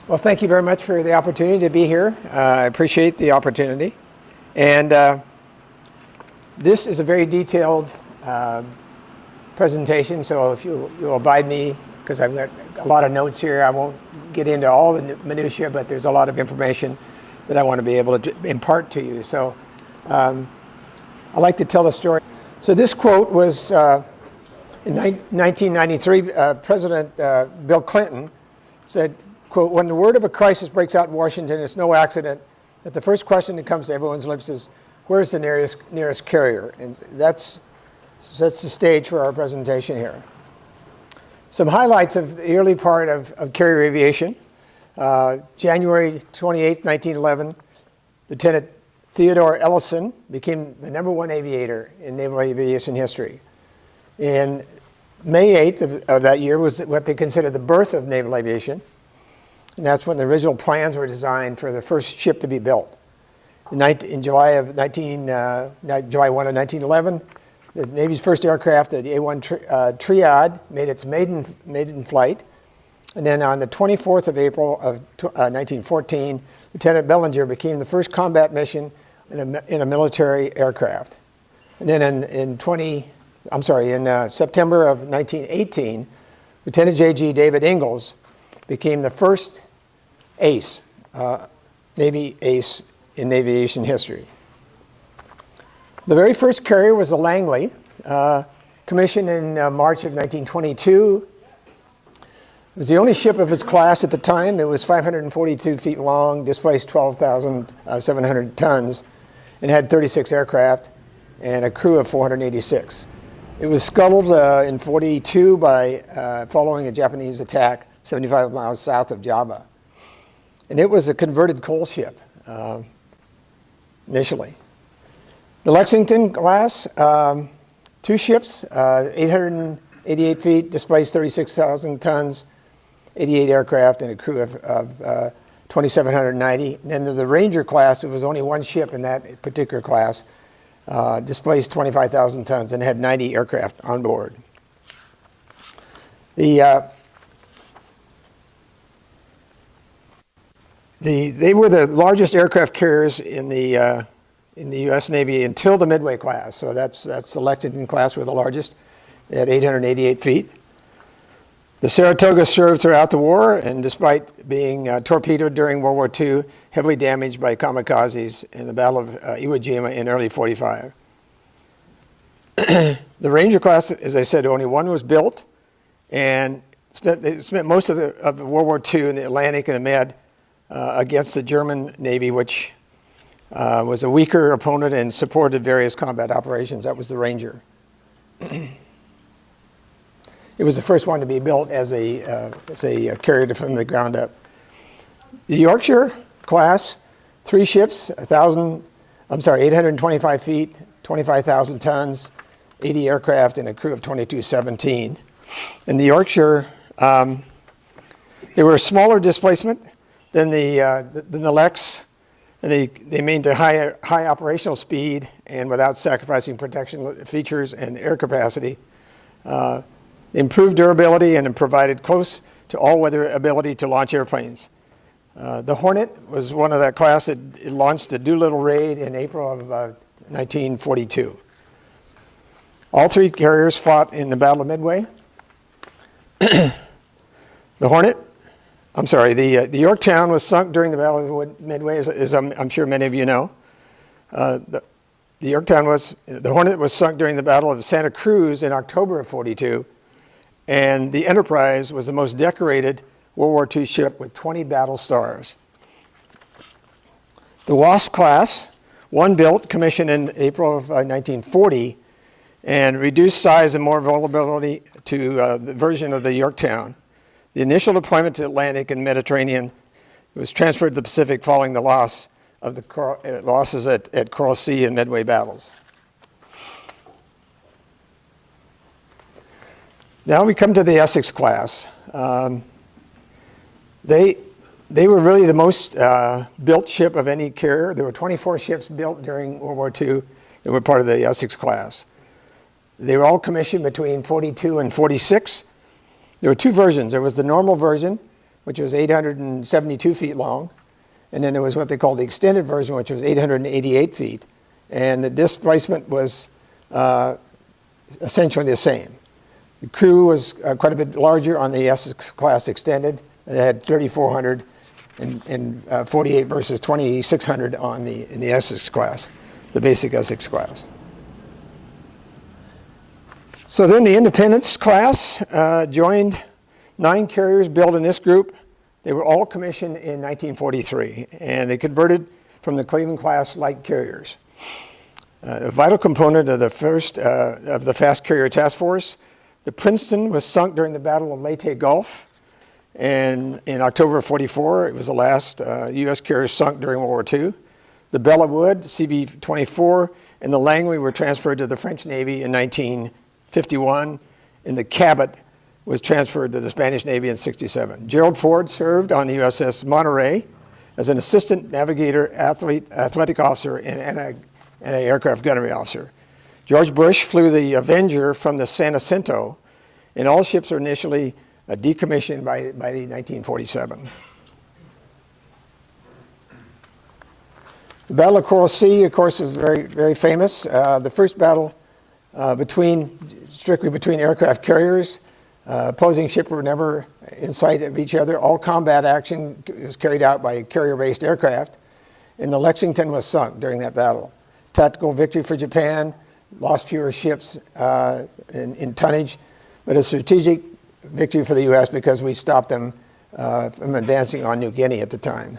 Well, thank you very much for the opportunity to be here. I appreciate the opportunity. And this is a very detailed presentation, so if you'll abide me, because I've got a lot of notes here, I won't get into all the minutiae, but there's a lot of information that I want to be able to impart to you. So I like to tell the story. So this quote was in 1993, President Bill Clinton said, quote, "When the word of a crisis breaks out in Washington, it's no accident that the first question that comes to everyone's lips is, where's the nearest carrier?" And that sets the stage for our presentation here. Some highlights of the early part of carrier aviation. January 28, 1911, Lieutenant Theodore Ellison became the #1 aviator in naval aviation history. In May 8th of that year was what they consider the birth of naval aviation. And that's when the original plans were designed for the first ship to be built. In July 1 of 1911, the Navy's first aircraft, the A-1 Triad, made its maiden flight. And then on the 24th of April of 1914, Lieutenant Bellinger became the first combat mission in a military aircraft. And then in September of 1918, Lieutenant J.G. David Ingalls became the first ace, Navy ace in aviation history. The very first carrier was the Langley, commissioned in March of 1922. It was the only ship of its class at the time. It was 542 feet long, displaced 12,700 tons, and had 36 aircraft and a crew of 486. It was scuttled in 1942 by following a Japanese attack 75 miles south of Java. And it was a converted coal ship initially. The Lexington class, two ships, 888 feet, displaced 36,000 tons, 88 aircraft, and a crew of 2,790. And then the Ranger class, it was only one ship in that particular class, displaced 25,000 tons and had 90 aircraft on board. They were the largest aircraft carriers in the U.S. Navy until the Midway class. So that's the Lexington class were the largest at 888 feet. The Saratoga served throughout the war, and despite being torpedoed during World War II, heavily damaged by kamikazes in the Battle of Iwo Jima in early '45. The Ranger class, as I said, only one was built, and they spent most of the World War II in the Atlantic and the Med against the German Navy, which was a weaker opponent and supported various combat operations. That was the Ranger. It was the first one to be built as a carrier from the ground up. The Yorkshire class, three ships, 825 feet, 25,000 tons, 80 aircraft, and a crew of 2,217. And the Yorkshire, they were a smaller displacement than the Lex, and they maintained a high operational speed and without sacrificing protection features and air capacity. Improved durability and provided close to all-weather ability to launch airplanes. The Hornet was one of that class that launched the Doolittle raid in April of 1942. All three carriers fought in the Battle of Midway. The Yorktown was sunk during the Battle of Midway, as I'm sure many of you know. The Hornet was sunk during the Battle of Santa Cruz in October of '42, and the Enterprise was the most decorated World War II ship with 20 battle stars. The Wasp class, one built, commissioned in April of 1940, and reduced size and more vulnerability to the version of the Yorktown. The initial deployment to Atlantic and Mediterranean was transferred to the Pacific following the losses at Coral Sea and Midway battles. Now we come to the Essex class. They were really the most built ship of any carrier. There were 24 ships built during World War II that were part of the Essex class. They were all commissioned between '42 and '46. There were two versions. There was the normal version, which was 872 feet long. And then there was what they called the extended version, which was 888 feet. And the displacement was essentially the same. The crew was quite a bit larger on the Essex class extended. It had 3,448 versus 2,600 in the Essex class, the basic Essex class. So then the Independence class joined 9 carriers built in this group. They were all commissioned in 1943, and they converted from the Cleveland class light carriers. A vital component of the first of the fast carrier task force, the Princeton was sunk during the Battle of Leyte Gulf, and in October of '44, it was the last U.S. carrier sunk during World War II. The Bella Wood, CB-24, and the Langley were transferred to the French Navy in 1951, and the Cabot was transferred to the Spanish Navy in '67. Gerald Ford served on the USS Monterey as an assistant navigator, athletic officer, and an aircraft gunnery officer. George Bush flew the Avenger from the San Jacinto, and all ships were initially decommissioned by the 1947. The Battle of Coral Sea, of course, was very, very famous. The first battle strictly between aircraft carriers. Opposing ships were never in sight of each other. All combat action was carried out by carrier-based aircraft, and the Lexington was sunk during that battle. Tactical victory for Japan, lost fewer ships in tonnage, but a strategic victory for the U.S. because we stopped them from advancing on New Guinea at the time.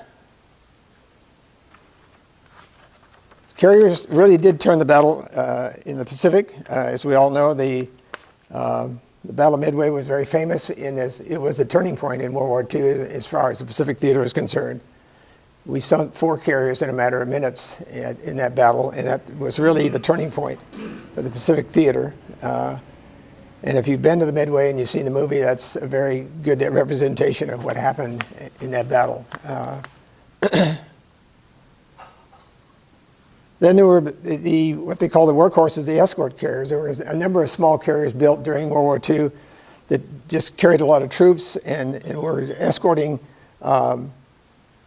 Carriers really did turn the battle in the Pacific. As we all know, the Battle of Midway was very famous as it was a turning point in World War II as far as the Pacific theater is concerned. We sunk 4 carriers in a matter of minutes in that battle, and that was really the turning point for the Pacific theater. And if you've been to the Midway and you've seen the movie, that's a very good representation of what happened in that battle. Then there were what they call the workhorses, the escort carriers. There was a number of small carriers built during World War II that just carried a lot of troops and were escorting.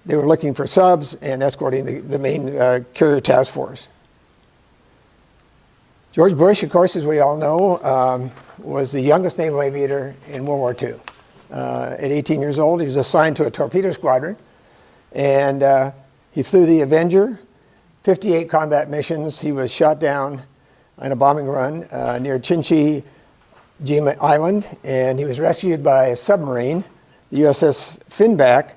They were looking for subs and escorting the main carrier task force. George Bush, of course, as we all know, was the youngest naval aviator in World War II. At 18 years old, he was assigned to a torpedo squadron, and he flew the Avenger. 58 combat missions. He was shot down on a bombing run near Chinchi-jima Island, and he was rescued by a submarine, the USS Finback,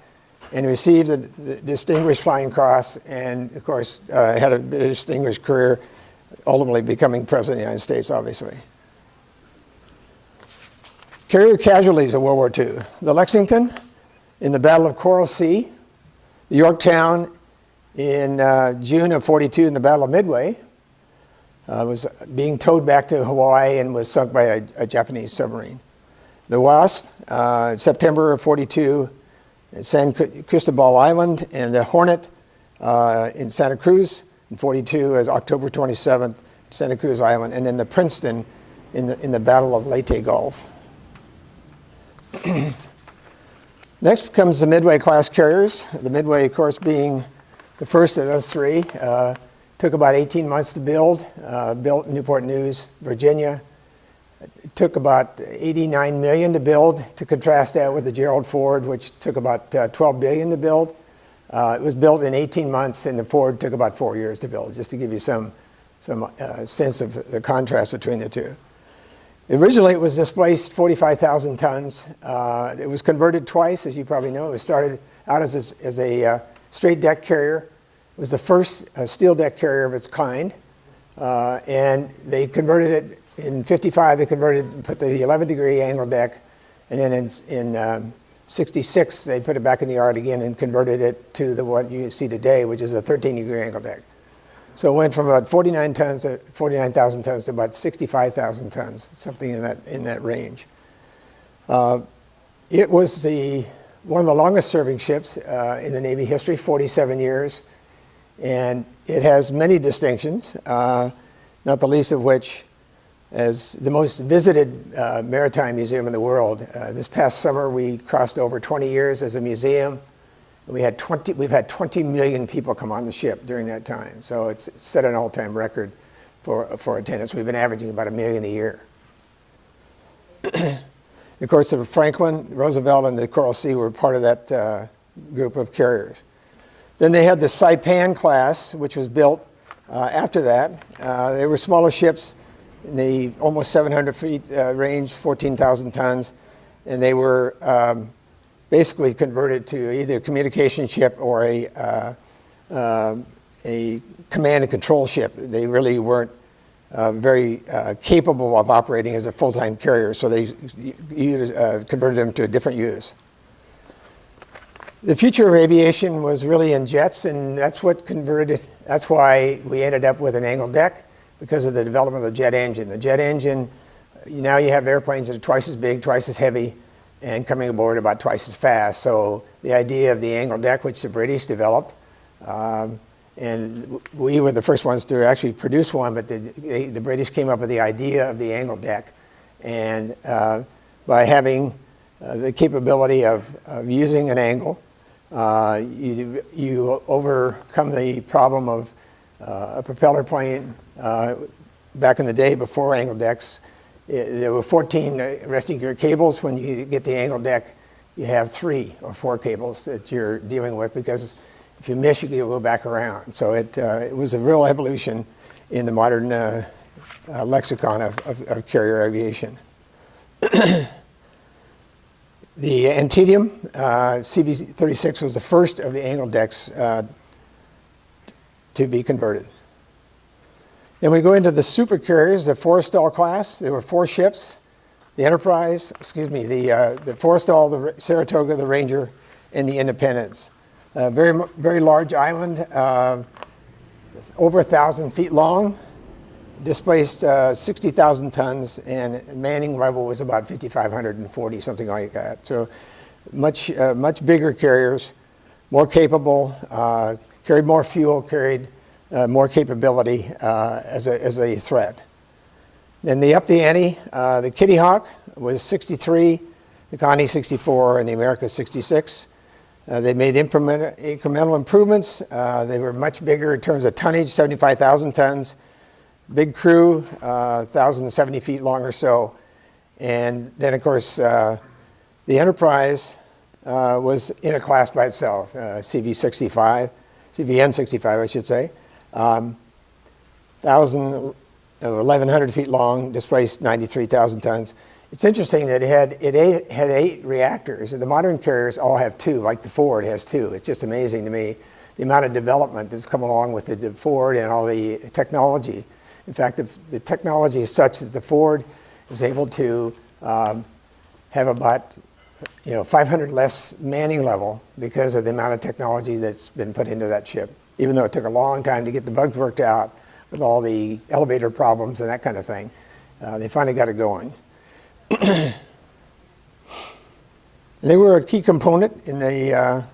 and received the Distinguished Flying Cross, and of course had a distinguished career, ultimately becoming President of the United States, obviously. Carrier casualties of World War II. The Lexington in the Battle of Coral Sea, the Yorktown in June of '42 in the Battle of Midway, was being towed back to Hawaii and was sunk by a Japanese submarine. The Wasp, September of '42 at San Cristobal Island, and the Hornet in Santa Cruz in '42 as October 27th, Santa Cruz Island, and then the Princeton in the Battle of Leyte Gulf. Next comes the Midway class carriers. The Midway, of course, being the first of those 3. Took about 18 months to build. Built in Newport News, Virginia. It took about $89 million to build, to contrast that with the Gerald Ford, which took about $12 billion to build. It was built in 18 months, and the Ford took about 4 years to build, just to give you some sense of the contrast between the two. Originally, it was displaced 45,000 tons. It was converted twice, as you probably know. It started out as a straight deck carrier. It was the first steel deck carrier of its kind. And they converted it in '55. They put the 11-degree angle deck. And then in '66, they put it back in the yard again and converted it to what you see today, which is a 13-degree angle deck. So it went from about 49,000 tons to about 65,000 tons, something in that range. It was one of the longest serving ships in the Navy history, 47 years. And it has many distinctions, not the least of which as the most visited maritime museum in the world. This past summer, we crossed over 20 years as a museum. We've had 20 million people come on the ship during that time. So it's set an all-time record for attendance. We've been averaging about 1 million a year. Of course, the Franklin, Roosevelt, and the Coral Sea were part of that group of carriers. Then they had the Saipan class, which was built after that. They were smaller ships in the almost 700 feet range, 14,000 tons, and they were basically converted to either a communication ship or a command and control ship. They really weren't very capable of operating as a full-time carrier, so they converted them to a different use. The future of aviation was really in jets, and that's what converted. That's why we ended up with an angled deck, because of the development of the jet engine. The jet engine, now you have airplanes that are twice as big, twice as heavy, and coming aboard about twice as fast. So the idea of the angled deck, which the British developed, and we were the first ones to actually produce one, but the British came up with the idea of the angled deck. And by having the capability of using an angle, you overcome the problem of a propeller plane. Back in the day before angled decks, there were 14 resting gear cables. When you get the angled deck, you have 3 or 4 cables that you're dealing with, because if you miss, you can go back around. So it was a real evolution in the modern lexicon of carrier aviation. The Antedium CV-36 was the first of the angled decks to be converted. Then we go into the super carriers, the Forrestal class. There were 4 ships: the Enterprise, the Forrestal, the Saratoga, the Ranger, and the Independence. Very large island, over 1,000 feet long, displaced 60,000 tons, and manning level was about 5,540, something like that. So much bigger carriers, more capable, carried more fuel, carried more capability as a threat. Then they upped the ante. The Kitty Hawk was 63, the Connie 64, and the America 66. They made incremental improvements. They were much bigger in terms of tonnage, 75,000 tons. Big crew, 1,070 feet long or so. And then, of course, the Enterprise was in a class by itself, CVN-65, I should say. 1,100 feet long, displaced 93,000 tons. It's interesting that it had 8 reactors, and the modern carriers all have 2, like the Ford has 2. It's just amazing to me, the amount of development that's come along with the Ford and all the technology. In fact, the technology is such that the Ford is able to have about 500 less manning level because of the amount of technology that's been put into that ship. Even though it took a long time to get the bugs worked out with all the elevator problems and that kind of thing, they finally got it going. They were a key component in the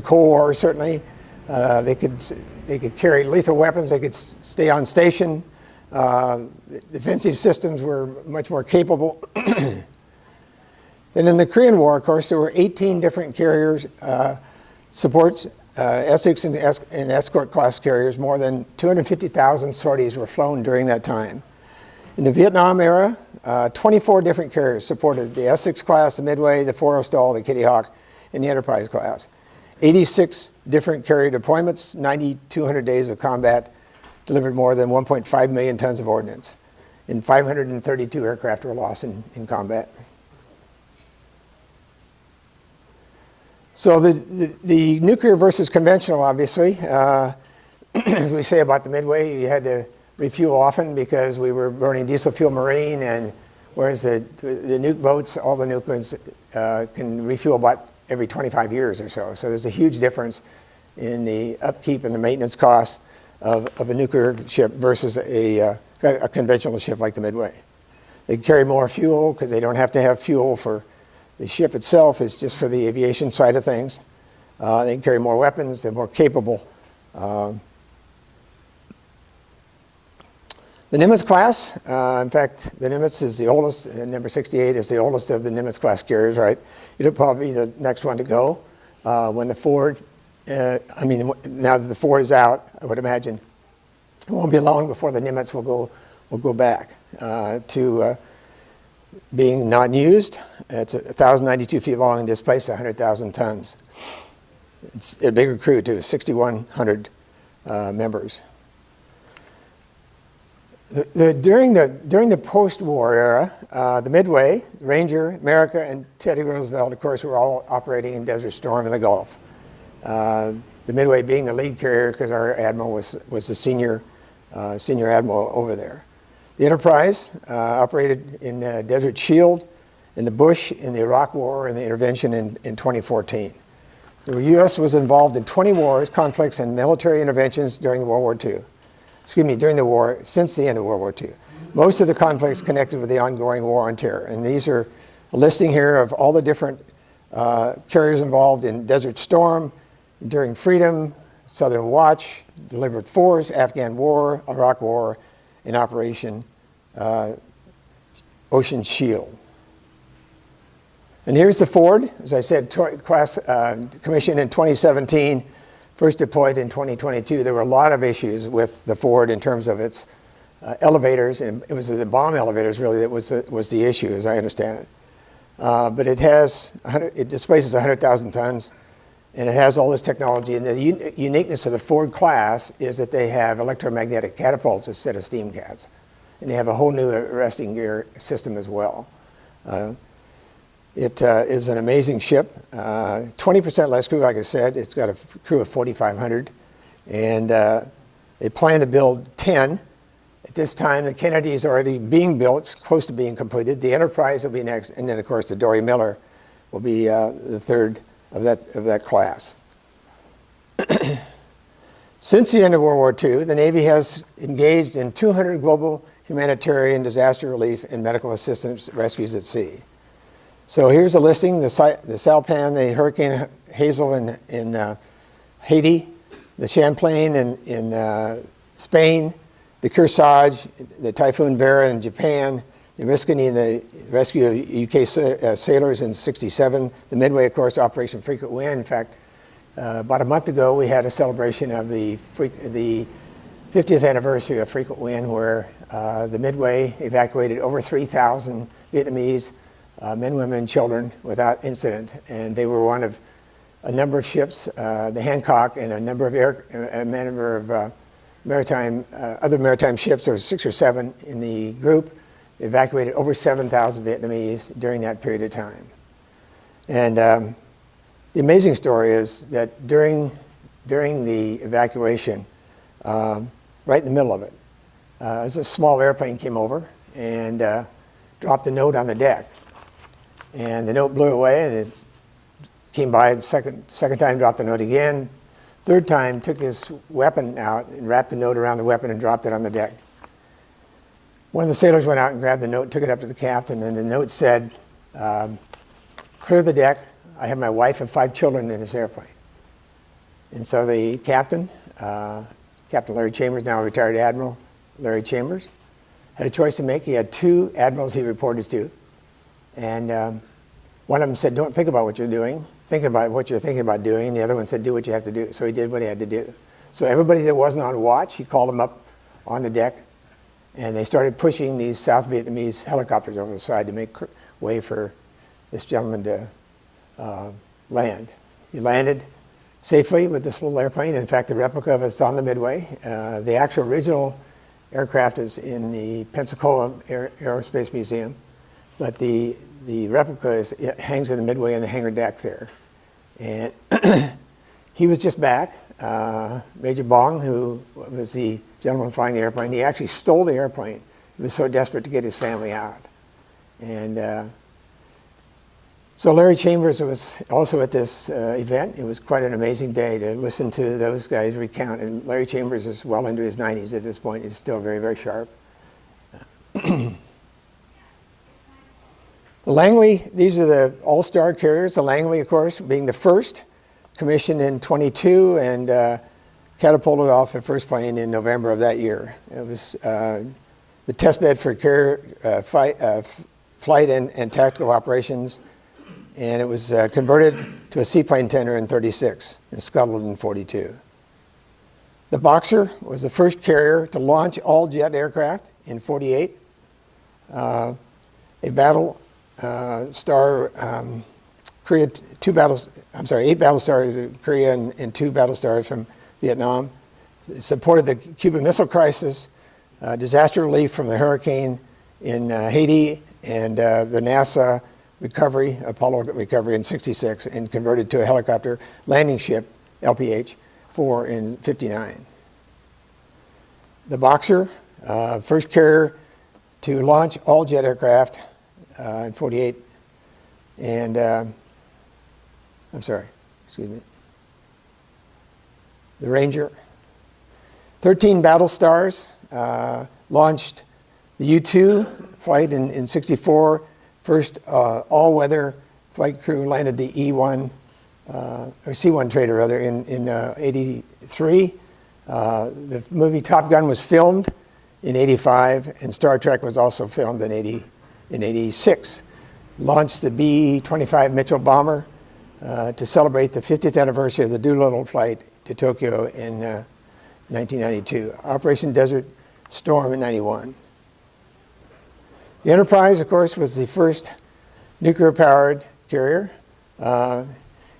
Cold War, certainly. They could carry lethal weapons. They could stay on station. Defensive systems were much more capable. Then in the Korean War, of course, there were 18 different carriers, supports, Essex and escort class carriers. More than 250,000 sorties were flown during that time. In the Vietnam era, 24 different carriers supported the Essex class, the Midway, the Forrestal, the Kitty Hawk, and the Enterprise class. 86 different carrier deployments, 9,200 days of combat, delivered more than 1.5 million tons of ordnance, and 532 aircraft were lost in combat. So the nuclear versus conventional, obviously, as we say about the Midway, you had to refuel often because we were burning diesel fuel marine, and whereas the nuke boats, all the nuclears can refuel about every 25 years or so. So there's a huge difference in the upkeep and the maintenance costs of a nuclear ship versus a conventional ship like the Midway. They carry more fuel because they don't have to have fuel for the ship itself. It's just for the aviation side of things. They can carry more weapons. They're more capable. The Nimitz class, in fact, the Nimitz is the oldest, number 68 is the oldest of the Nimitz class carriers, right? It'll probably be the next one to go. When the Ford, now that the Ford is out, I would imagine it won't be long before the Nimitz will go back to being non-used. It's 1,092 feet long and displaced 100,000 tons. It's a bigger crew too, 6,100 members. During the post-war era, the Midway, Ranger, America, and Teddy Roosevelt, of course, were all operating in Desert Storm in the Gulf. The Midway being the lead carrier because our admiral was the senior admiral over there. The Enterprise operated in Desert Shield, in the Bush, in the Iraq War, and the intervention in 2014. The U.S. was involved in 20 wars, conflicts, and military interventions during World War II. During the war, since the end of World War II. Most of the conflicts connected with the ongoing war on terror. And these are a listing here of all the different carriers involved in Desert Storm, Enduring Freedom, Southern Watch, Deliberate Force, Afghan War, Iraq War, and Operation Ocean Shield. And here's the Ford, as I said, class commissioned in 2017. First deployed in 2022, there were a lot of issues with the Ford in terms of its elevators, and it was the bomb elevators really that was the issue, as I understand it. But it displaces 100,000 tons, and it has all this technology. And the uniqueness of the Ford class is that they have electromagnetic catapults instead of steam cats, and they have a whole new arresting gear system as well. It is an amazing ship, 20% less crew, like I said. It's got a crew of 4,500, and they plan to build 10. At this time, the Kennedy is already being built, it's close to being completed. The Enterprise will be next, and then, of course, the Dory Miller will be the third of that class. Since the end of World War II, the Navy has engaged in 200 global humanitarian disaster relief and medical assistance rescues at sea. So here's a listing: the Saipan, the Hurricane Hazel in Haiti, the Champlain in Spain, the Kearsarge, the Typhoon Vera in Japan, the Riscony, the rescue of UK sailors in '67, the Midway, of course, Operation Frequent Wind. In fact, about a month ago, we had a celebration of the 50th anniversary of Frequent Wind, where the Midway evacuated over 3,000 Vietnamese men, women, and children without incident, and they were one of a number of ships, the Hancock, and a number of other maritime ships. There were 6 or 7 in the group. They evacuated over 7,000 Vietnamese during that period of time. And the amazing story is that during the evacuation, right in the middle of it, a small airplane came over and dropped a note on the deck. And the note blew away, and it came by the second time, dropped the note again. Third time, took his weapon out and wrapped the note around the weapon and dropped it on the deck. One of the sailors went out and grabbed the note, took it up to the captain, and the note said, "Clear the deck. I have my wife and 5 children in this airplane." And so the captain, Captain Larry Chambers, now a retired Admiral Larry Chambers, had a choice to make. He had 2 admirals he reported to. And one of them said, "Don't think about what you're doing. Think about what you're thinking about doing." And the other one said, "Do what you have to do." So he did what he had to do. So everybody that wasn't on watch, he called them up on the deck, and they started pushing these South Vietnamese helicopters over the side to make way for this gentleman to land. He landed safely with this little airplane. In fact, the replica of it's on the Midway. The actual original aircraft is in the Pensacola Aerospace Museum, but the replica hangs in the Midway in the hangar deck there. And he was just back. Major Bong, who was the gentleman flying the airplane, he actually stole the airplane. He was so desperate to get his family out. And so Larry Chambers was also at this event. It was quite an amazing day to listen to those guys recount. And Larry Chambers is well into his 90s at this point. He's still very, very sharp. The Langley, these are the all-star carriers. The Langley, of course, being the first, commissioned in '22 and catapulted off the first plane in November of that year. It was the test bed for carrier flight and tactical operations, and it was converted to a seaplane tender in 36 and scuttled in 42. The Boxer was the first carrier to launch all jet aircraft in 48. A battle star Korea, 8 battle stars in Korea and 2 battle stars from Vietnam. It supported the Cuban Missile Crisis, disaster relief from the hurricane in Haiti, and the NASA recovery, Apollo recovery in 66, and converted to a helicopter landing ship, LPH-4 in 59. The Boxer, first carrier to launch all jet aircraft in 48, and the Ranger. 13 battle stars launched the U-2 flight in 64. First all-weather flight crew landed the E-1, or C-1 trader rather, in 83. The movie Top Gun was filmed in 85, and Star Trek was also filmed in 86. Launched the B-25 Mitchell bomber to celebrate the 50th anniversary of the Doolittle flight to Tokyo in 1992. Operation Desert Storm in 91. The Enterprise, of course, was the first nuclear-powered carrier,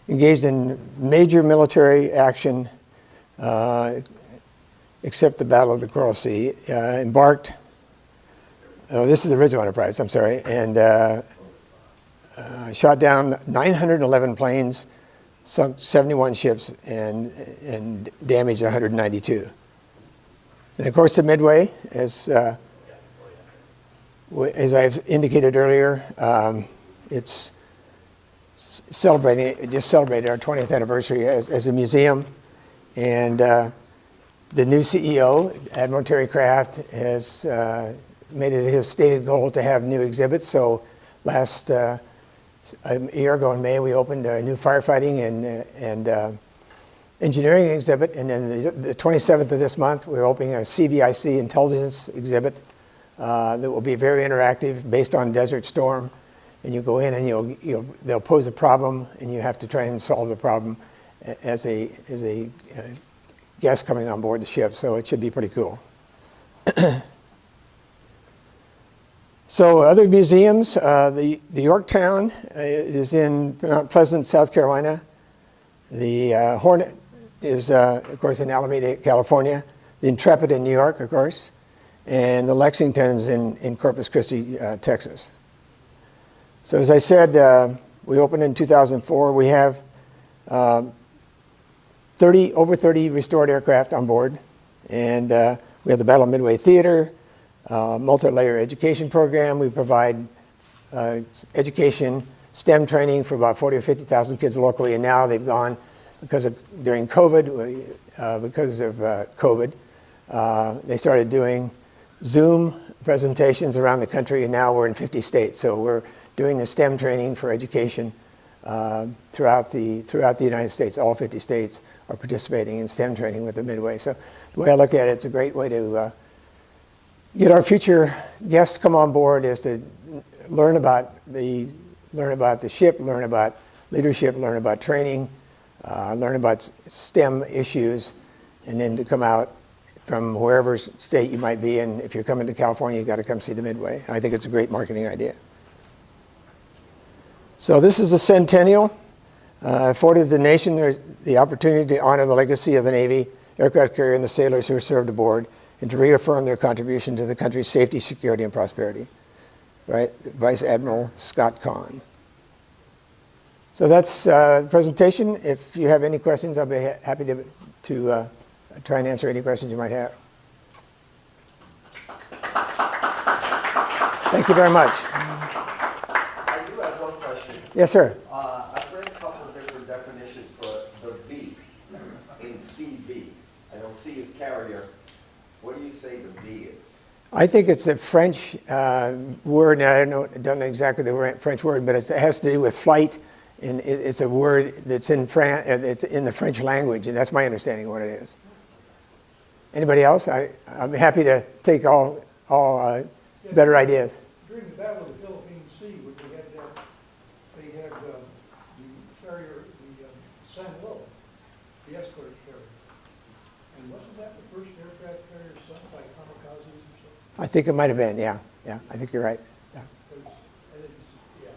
engaged in major military action, except the Battle of the Coral Sea, embarked, this is the original Enterprise, I'm sorry, and shot down 911 planes, sunk 71 ships, and damaged 192. And of course, the Midway, as I've indicated earlier, it's just celebrated our 20th anniversary as a museum, and the new CEO, Admiral Terry Kraft, has made it his stated goal to have new exhibits. So last a year ago in May, we opened a new firefighting and engineering exhibit, and then the 27th of this month, we're opening a CVIC intelligence exhibit that will be very interactive, based on Desert Storm. And you go in and they'll pose a problem, and you have to try and solve the problem as a guest coming on board the ship. So it should be pretty cool. So other museums, the Yorktown is in Mount Pleasant, South Carolina. The Hornet is, of course, in Alameda, California. The Intrepid in New York, of course. And the Lexington's in Corpus Christi, Texas. So as I said, we opened in 2004. We have over 30 restored aircraft on board. And we have the Battle Midway Theater, multi-layer education program. We provide education, STEM training for about 40 or 50,000 kids locally. And now they've gone, during COVID, they started doing Zoom presentations around the country, and now we're in 50 states. So we're doing the STEM training for education throughout the United States. All 50 states are participating in STEM training with the Midway. So the way I look at it, it's a great way to get our future guests to come on board, is to learn about the ship, learn about leadership, learn about training, learn about STEM issues, and then to come out from wherever state you might be in. If you're coming to California, you've got to come see the Midway. I think it's a great marketing idea. So this is a centennial. Afforded the nation the opportunity to honor the legacy of the Navy, aircraft carrier, and the sailors who served aboard, and to reaffirm their contribution to the country's safety, security, and prosperity. Right, Vice Admiral Scott Kahn. So that's the presentation. If you have any questions, I'll be happy to try and answer any questions you might have. Thank you very much. I do have one question. Yes, sir. I've read a couple of different definitions for the V in CV. I know C is carrier. What do you say the V is? I think it's a French word. Now, I don't know exactly the French word, but it has to do with flight. And it's a word that's in it's in the French language, and that's my understanding of what it is. Anybody else? I'm happy to take all better ideas. During the Battle of the Philippine Sea, when they had the carrier, the San Lo, the escort carrier. And wasn't that the first aircraft carrier sunk by kamikazes or something? I think it might have been, yeah. Yeah, I think you're right. Yeah. I think it's, yeah.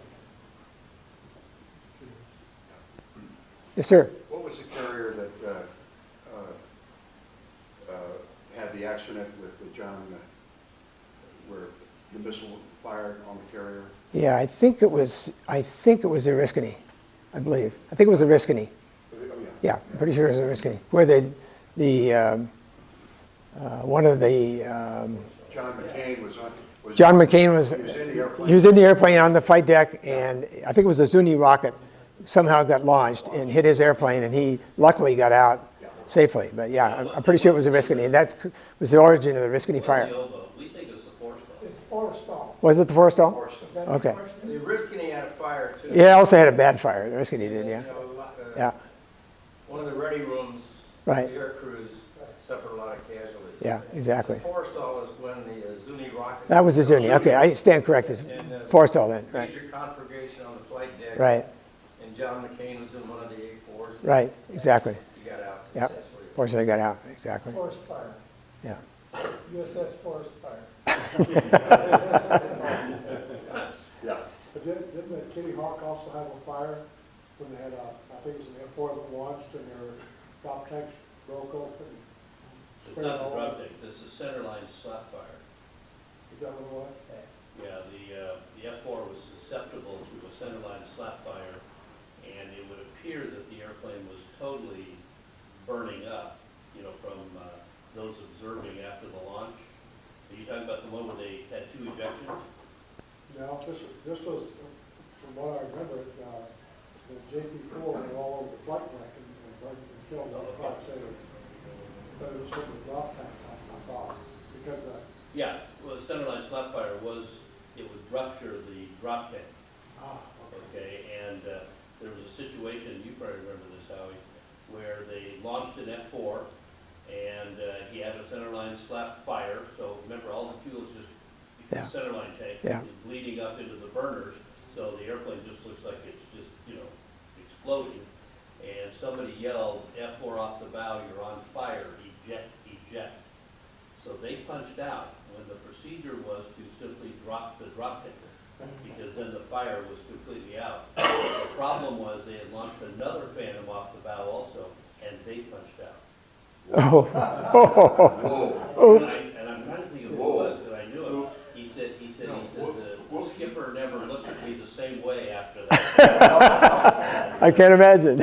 Yes, sir. What was the carrier that had the accident with John, where the missile fired on the carrier? Yeah, I think it was the Oriskany, I believe. I think it was the Oriskany. Oh, yeah. Yeah, I'm pretty sure it was the Oriskany. Where one of the John McCain was on. John McCain was, He was in the airplane. he was in the airplane on the flight deck, and I think it was a Zuni rocket somehow got launched and hit his airplane, and he luckily got out safely. But yeah, I'm pretty sure it was the Oriskany, and that was the origin of the Oriskany fire. We think it's the Forrestal. It's Forrestal. Was it the Forrestal? Is that Okay. the question? The Oriskany had a fire too. Yeah, it also had a bad fire. The Oriskany did, yeah. You know, Yeah, One of the ready rooms, Right. the air crews suffered a lot of casualties. yeah, exactly. Forrestal is when the Zuni rocket. That was the Zuni. Okay, I stand corrected. And, Forrestal then, right. Major conflagration on the flight deck. Right, And John McCain was in one of the A4s. right, exactly. He got out Yep. successfully. Fortunately, got out, exactly. Forest Fire, Yeah. USS Forest Fire. Yeah. But didn't the Kitty Hawk also have a fire when they had, I think it was an F-4 that launched and their drop tanks broke open? It's not the drop tanks, it's the centerline slap fire. Is that what it was? Yeah, the F-4 was susceptible to a centerline slap fire, and it would appear that the airplane was totally burning up, you know, from those observing after the launch. Are you talking about the one where they had 2 ejections? No, this was, from what I remember, the JP-4 were all over the flight deck and burned and killed all the flight sailors. But it was from the drop tanks, I thought, because Yeah, well, the centerline slap fire it would rupture the drop tank, okay? And there was a situation, you probably remember this, Howie, where they launched an F-4, and he had a centerline slap fire, so remember, all the fuel's just Yeah. centerline tank Yeah. is bleeding up into the burners, so the airplane just looks like it's just, you know, exploding. And somebody yelled, F-4 off the bow, you're on fire, eject, eject. So they punched out when the procedure was to simply drop the drop tanker, because then the fire was completely out. The problem was they had launched another Phantom off the bow also, and they punched out. Oh, Whoa. oops. And I'm trying to think of who it was, because I knew him. He said the skipper never looked at me the same way after that. I can't imagine.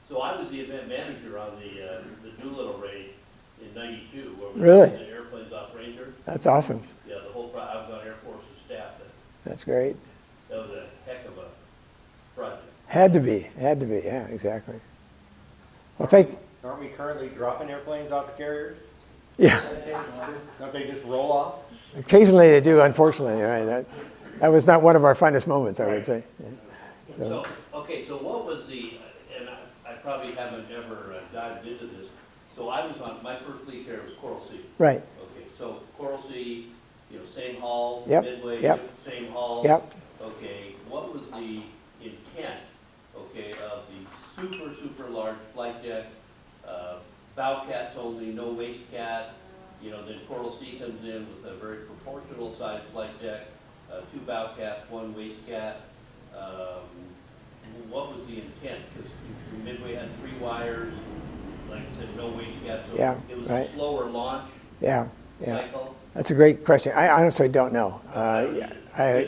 So I was the event manager on the Doolittle raid in '92, where we Really? the airplanes off Ranger. That's awesome. Yeah, I was on Air Force's staff then. That's great. That was a heck of a project. Had to be, yeah, exactly. Well, Aren't we currently dropping airplanes off the carriers? yeah, Don't they just roll off? occasionally they do, unfortunately, right? That was not one of our finest moments, I would say. So, okay, so what was and I probably haven't ever dived into this. So I was on, my first fleet carrier was Coral Sea. Right, Okay, so Coral Sea, you know, same hull, Yep, Midway, yep. same hull. yep. Okay, what was the intent, okay, of the super, super large flight deck, bow cats only, no waist cat, you know, then Coral Sea comes in with a very proportional sized flight deck, 2 bow cats, 1 waist cat. What was the intent? Because Midway had 3 wires, like I said, no waist cat, so Yeah, it was right. a slower launch Yeah. cycle. That's a great question. I honestly don't know. But,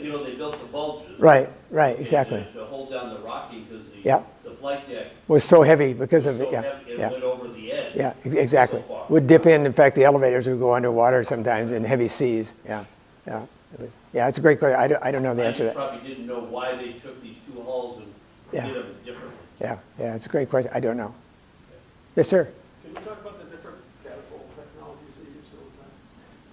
you know, they built the bulges. Right, Okay, exactly. To hold down the rocking, because Yep. the flight deck Was so heavy because was of it, so yeah, heavy, it yeah. went over the edge. Yeah, exactly. So far. Would dip in fact, the elevators would go underwater sometimes in heavy seas, yeah, yeah. Yeah, it's a great question. I don't know the answer to I that. probably didn't know why they took these 2 hulls and Yeah. did them differently. Yeah, it's a great question. I don't know. Yes, sir. Can you talk about the different catapult technologies they use all the time?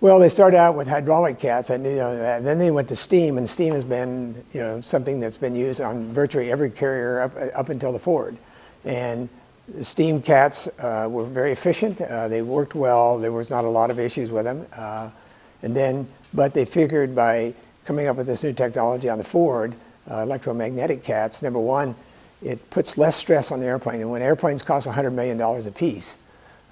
Well, they started out with hydraulic cats, and and then they went to steam, and steam has been, something that's been used on virtually every carrier up until the Ford. And The steam cats were very efficient. They worked well. There was not a lot of issues with them. But they figured by coming up with this new technology on the Ford, electromagnetic cats, number one, it puts less stress on the airplane. And when airplanes cost $100 million a piece,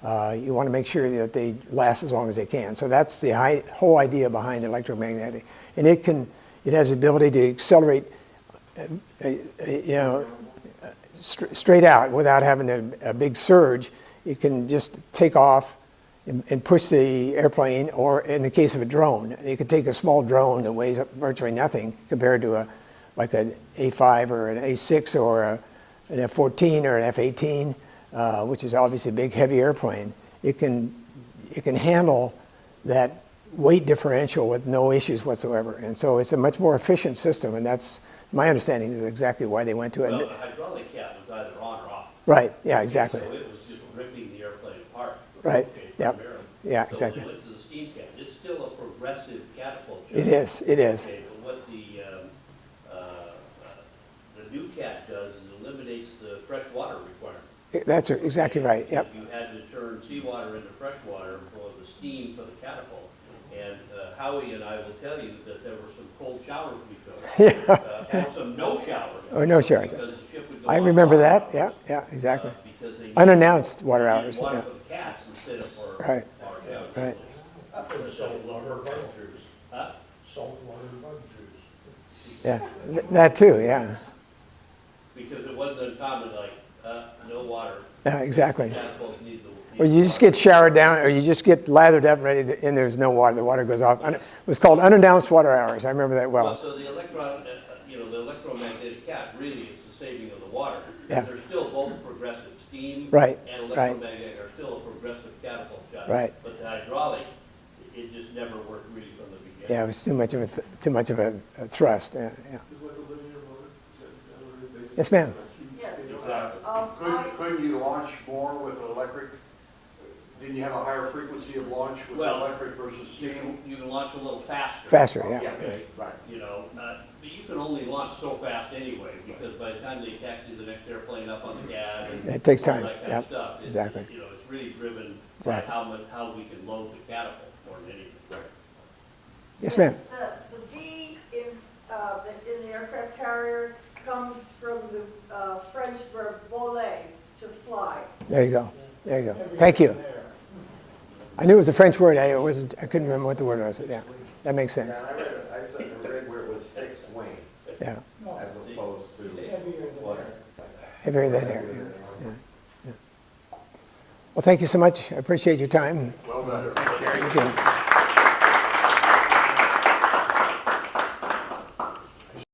you want to make sure that they last as long as they can. So that's the whole idea behind electromagnetic. And it has the ability to accelerate, straight out without having a big surge. It can just take off and push the airplane, or in the case of a drone, you could take a small drone that weighs virtually nothing compared to like an A5 or an A6 or an F-14 or an F-18, which is obviously a big, heavy airplane. It can handle that weight differential with no issues whatsoever. And so it's a much more efficient system, and that's my understanding is exactly why they went to it. Well, the hydraulic cat was either on or off. Right, yeah, exactly. So it was just ripping the airplane apart. Right, Okay, yep. primarily. Yeah, So exactly. when we went to the steam cat, it's still a progressive catapult. It is, it is. Okay, but what the new cat does is eliminates the fresh water requirement. That's exactly right, yep. You had to turn seawater into fresh water for the steam for the catapult. And Howie and I will tell you that there were some cold showers we took. And some no showers. Oh, no showers. Because the ship would go I on remember water that, hours, yeah, exactly. Because they Unannounced water needed hours, water yeah. for the cats instead of for Right, our showers. right. Saltwater bug juice. Huh? Saltwater bug juice. Yeah, that too, yeah. Because it wasn't uncommon, like, no water. Yeah, exactly. Catapults need the. Or you just get showered down, or you just get lathered up, and there's no water. The water goes off. It was called unannounced water hours. I remember that Well, well. so the the electromagnetic cat, really, it's the saving of the water. Yeah. They're still both progressive. Steam Right, and right. electromagnetic are still a progressive catapult shot. Right. But the hydraulic, it just never worked really from the beginning. Yeah, it was too much of a thrust. Yeah, yeah. Yes, ma'am. Yes. Exactly. Couldn't you launch more with electric? Didn't you have a higher frequency of launch with Well, electric versus steam? You can launch a little faster. Faster, yeah. Yeah, right. You know, but you can only launch so fast anyway, because by the time they taxi the next airplane up on the gad and It takes time, all that kind yep, of stuff, it's, exactly. you know, it's really driven by Exactly. how we can load the catapult more than anything. Yes, ma'am. The V in the aircraft carrier comes from the French verb voler, to fly. There you go. There you go. Thank you. I knew it was a French word. I couldn't remember what the word was. Yeah, that makes Yeah, sense. and I read where it was fixed wing Yeah, as opposed to flutter. heavier than air. Yeah. Yeah. Well, thank you so much. I appreciate your time. Well done. Thank you.